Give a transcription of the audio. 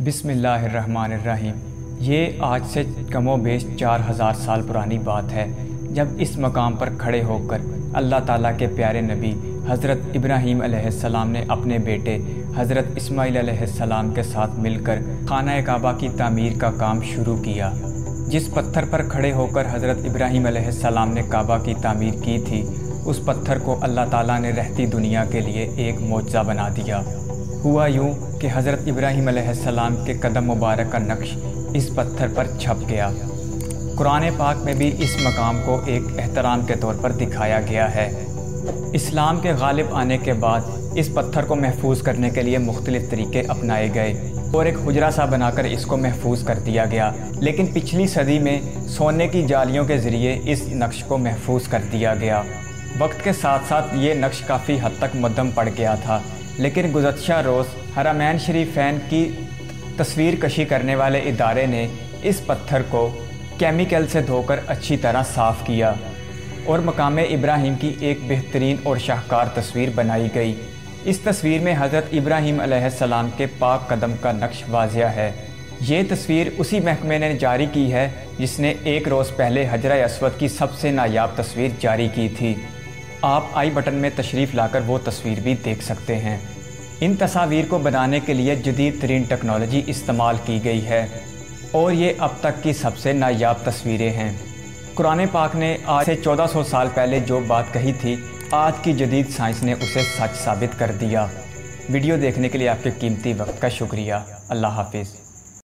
बिस्मिल्लाहिर्रहमानिर्रहीम। ये आज से कम व बेश 4000 साल पुरानी बात है जब इस मकाम पर खड़े होकर अल्लाह ताला के प्यारे नबी हज़रत इब्राहीम अलैहिस्सलाम ने अपने बेटे हज़रत इस्माईल अलैहिस्सलाम के साथ मिलकर खाना काबा की तामीर का काम शुरू किया। जिस पत्थर पर खड़े होकर हज़रत इब्राहीम अलैहिस्सलाम ने काबा की तामीर की थी, उस पत्थर को अल्लाह ताला ने रहती दुनिया के लिए एक मोज़ा बना दिया। हुआ यूँ कि हज़रत इब्राहीम अलैहिस्सलाम के कदम मुबारक का नक्श इस पत्थर पर छप गया। कुरान पाक में भी इस मकाम को एक एहतराम के तौर पर दिखाया गया है। इस्लाम के गालिब आने के बाद इस पत्थर को महफूज करने के लिए मुख्तलिफ़ तरीके अपनाए गए और एक हुजरा सा बनाकर इसको महफूज कर दिया गया। लेकिन पिछली सदी में सोने की जालियों के ज़रिए इस नक्श को महफूज कर दिया गया। वक्त के साथ साथ ये नक्श काफ़ी हद तक मद्दम पड़ गया था, लेकिन गुज़श्ता रोज़ हरमैन शरीफैन की तस्वीर कशी करने वाले इदारे ने इस पत्थर को केमिकल से धोकर अच्छी तरह साफ़ किया और मकाम इब्राहीम की एक बेहतरीन और शाहकार तस्वीर बनाई गई। इस तस्वीर में हज़रत इब्राहीम अलैहिस्सलाम के पाक कदम का नक्श वाज़िया है। ये तस्वीर उसी महकमे ने जारी की है जिसने एक रोज़ पहले हजर अस्वद की सबसे नायाब तस्वीर जारी की थी। आप आई बटन में तशरीफ़ लाकर वो तस्वीर भी देख सकते हैं। इन तस्वीर को बनाने के लिए जदीद तरीन टेक्नोलॉजी इस्तेमाल की गई है और ये अब तक की सबसे नायाब तस्वीरें हैं। कुरान पाक ने आज से 1400 साल पहले जो बात कही थी, आज की जदीद साइंस ने उसे सच साबित कर दिया। वीडियो देखने के लिए आपके कीमती वक्त का शुक्रिया। अल्लाह हाफिज़।